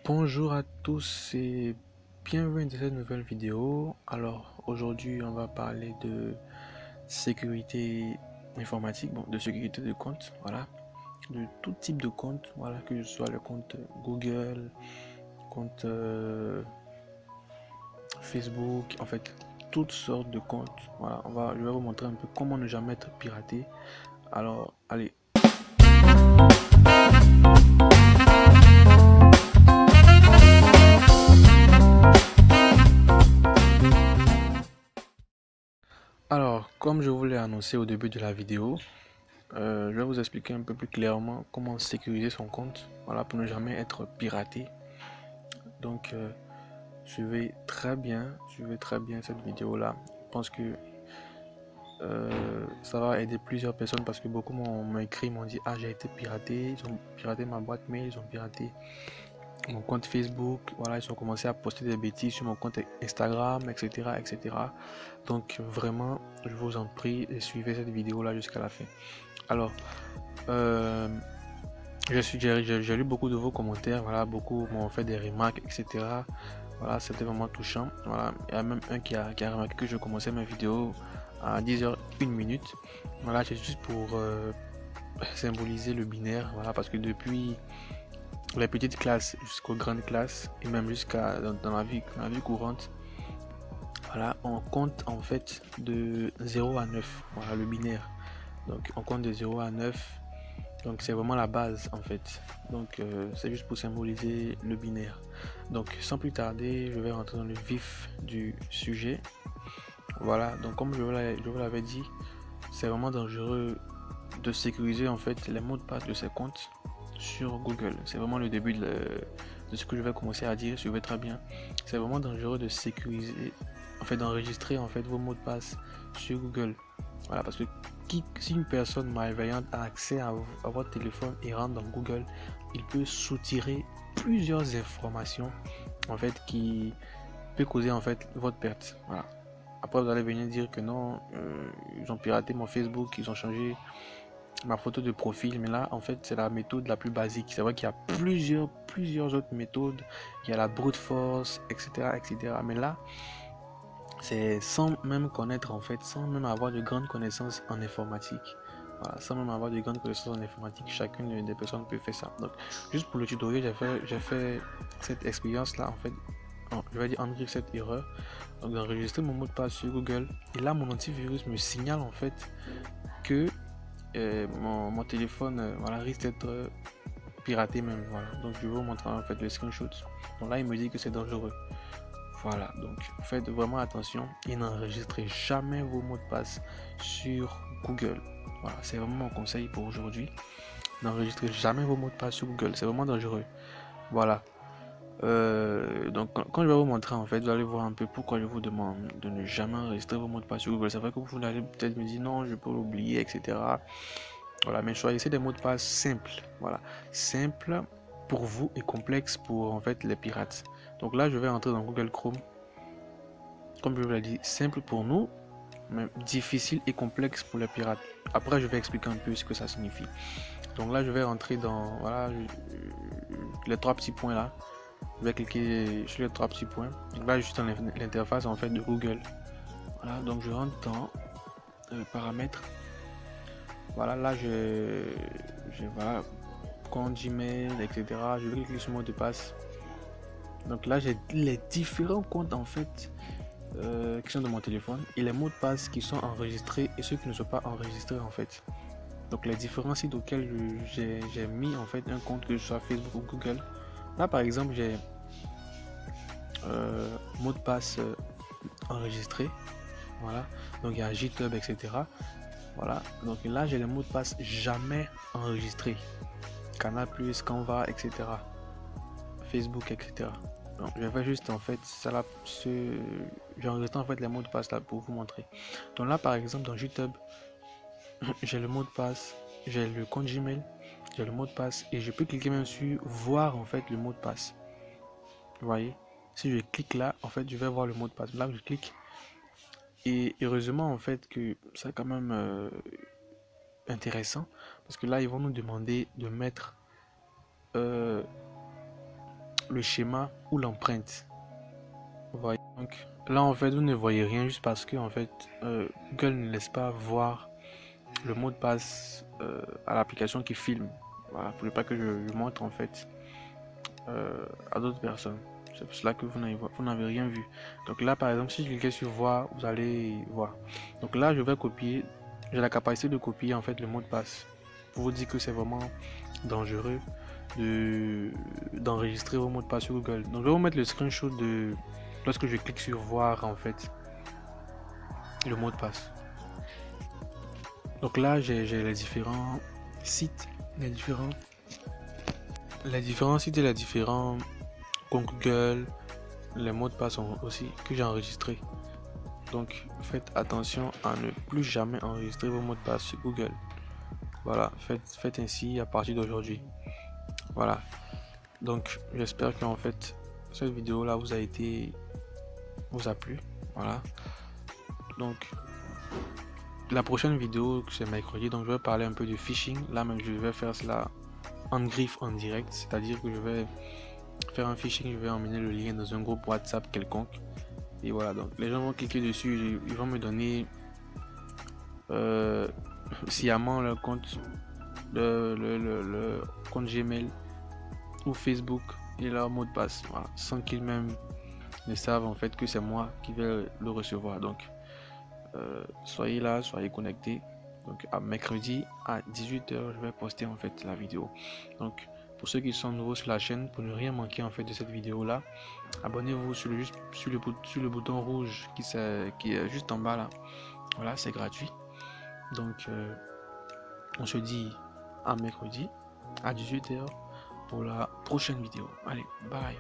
Bonjour à tous et bienvenue dans cette nouvelle vidéo. Alors aujourd'hui on va parler de sécurité informatique, bon, de sécurité de compte, voilà, de tout type de compte, voilà, que ce soit le compte Google, compte Facebook, en fait toutes sortes de comptes. Voilà, je vais vous montrer un peu comment ne jamais être piraté. Alors allez. Alors, comme je vous l'ai annoncé au début de la vidéo, je vais vous expliquer un peu plus clairement comment sécuriser son compte, voilà, pour ne jamais être piraté. Donc, suivez très bien cette vidéo là. Je pense que ça va aider plusieurs personnes parce que beaucoup m'ont écrit, m'ont dit ah, j'ai été piraté, ils ont piraté ma boîte mail, ils ont piraté mon compte Facebook, voilà, ils ont commencé à poster des bêtises sur mon compte Instagram, etc. Donc vraiment, je vous en prie, suivez cette vidéo là jusqu'à la fin. Alors, j'ai lu beaucoup de vos commentaires, voilà, beaucoup m'ont fait des remarques, etc. Voilà, c'était vraiment touchant. Voilà, il y a même un qui a remarqué que je commençais ma vidéo à 10h01. Voilà, c'est juste pour symboliser le binaire, voilà, parce que depuis les petites classes jusqu'aux grandes classes et même jusqu'à dans la vie courante, voilà, on compte en fait de 0 à 9, voilà, le binaire. Donc on compte de 0 à 9. Donc c'est vraiment la base en fait. Donc c'est juste pour symboliser le binaire. Donc sans plus tarder, je vais rentrer dans le vif du sujet. Voilà, donc comme je vous l'avais dit, c'est vraiment dangereux de sécuriser en fait les mots de passe de ces comptes sur Google. C'est vraiment le début de ce que je vais commencer à dire, suivez très bien. C'est vraiment dangereux de sécuriser, en fait d'enregistrer en fait vos mots de passe sur Google. Voilà, parce que si une personne malveillante a accès à votre téléphone et rentre dans Google, il peut soutirer plusieurs informations en fait qui peut causer en fait votre perte. Voilà. Après vous allez venir dire que non, ils ont piraté mon Facebook, ils ont changé ma photo de profil, mais là en fait c'est la méthode la plus basique. C'est vrai qu'il y a plusieurs autres méthodes, il y a la brute force, etc. Mais là c'est sans même connaître en fait, sans même avoir de grandes connaissances en informatique. Voilà, sans même avoir de grandes connaissances en informatique, chacune des personnes peut faire ça. Donc, juste pour le tutoriel, j'ai fait cette expérience là en fait. Je vais dire enregistrer cette erreur. Donc, d'enregistrer mon mot de passe sur Google. Et là, mon antivirus me signale en fait que mon téléphone voilà, risque d'être piraté même. Voilà. Donc, je vais vous montrer en fait le screenshot. Donc là, il me dit que c'est dangereux. Voilà, donc faites vraiment attention et n'enregistrez jamais vos mots de passe sur Google. Voilà, c'est vraiment mon conseil pour aujourd'hui. N'enregistrez jamais vos mots de passe sur Google, c'est vraiment dangereux. Voilà. Donc quand je vais vous montrer en fait, vous allez voir un peu pourquoi je vous demande de ne jamais enregistrer vos mots de passe sur Google. C'est vrai que vous allez peut-être me dire non, je peux l'oublier, etc. Voilà, mais choisissez des mots de passe simples. Voilà, simples pour vous et complexes pour en fait les pirates. Donc là, je vais entrer dans Google Chrome. Comme je vous l'ai dit, simple pour nous, mais difficile et complexe pour les pirates. Après, je vais expliquer un peu ce que ça signifie. Donc là, je vais rentrer dans voilà, les trois petits points là. Je vais cliquer sur les trois petits points. Donc là, je suis dans l'interface en fait de Google. Voilà, donc je rentre dans paramètres. Voilà, là, voilà, compte Gmail, etc. Je vais cliquer sur mot de passe. Donc là, j'ai les différents comptes en fait qui sont de mon téléphone et les mots de passe qui sont enregistrés et ceux qui ne sont pas enregistrés en fait. Donc les différents sites auxquels j'ai mis en fait un compte, que ce soit Facebook ou Google. Là par exemple j'ai mot de passe enregistré. Voilà. Donc il y a GitHub, etc. Voilà. Donc là j'ai les mots de passe jamais enregistrés. Canal+, Canva, etc. Facebook, etc. Donc je vais juste en fait j'enregistre en fait les mots de passe là pour vous montrer. Donc là par exemple dans GitHub, j'ai le mot de passe, j'ai le compte Gmail, j'ai le mot de passe et je peux cliquer même sur voir en fait le mot de passe. Vous voyez, si je clique là, en fait je vais voir le mot de passe. Là je clique et heureusement en fait que c'est quand même intéressant parce que là ils vont nous demander de mettre le schéma ou l'empreinte. Vous voyez, donc là en fait vous ne voyez rien juste parce que en fait Google ne laisse pas voir le mot de passe à l'application qui filme. Voilà, pour ne pas que je montre en fait à d'autres personnes. C'est pour cela que vous n'avez rien vu. Donc là par exemple si je clique sur voir, vous allez voir. Donc là je vais copier, j'ai la capacité de copier en fait le mot de passe. Pour vous dire que c'est vraiment dangereux d'enregistrer vos mots de passe sur Google. Donc je vais vous mettre le screenshot de lorsque je clique sur voir en fait le mot de passe. Donc là j'ai les différents sites, les différents sites et les différents comptes Google, les mots de passe aussi que j'ai enregistrés. Donc faites attention à ne plus jamais enregistrer vos mots de passe sur Google. Voilà, faites ainsi à partir d'aujourd'hui. Voilà. Donc j'espère qu'en fait cette vidéo là vous a plu. Voilà. Donc la prochaine vidéo c'est mercredi, donc je vais parler un peu de phishing. Là même je vais faire cela en griffe en direct, c'est-à-dire que je vais faire un phishing, je vais emmener le lien dans un groupe WhatsApp quelconque. Et voilà, donc les gens vont cliquer dessus, ils vont me donner sciemment leur compte, le compte Gmail ou Facebook et leur mot de passe, voilà, sans qu'ils même ne savent en fait que c'est moi qui vais le recevoir. Donc soyez là, soyez connectés. Donc à mercredi à 18h je vais poster en fait la vidéo. Donc pour ceux qui sont nouveaux sur la chaîne, pour ne rien manquer en fait de cette vidéo là, abonnez-vous sur le bouton rouge qui est juste en bas là. Voilà, c'est gratuit. Donc on se dit à mercredi à 18h pour la prochaine vidéo. Allez, bye.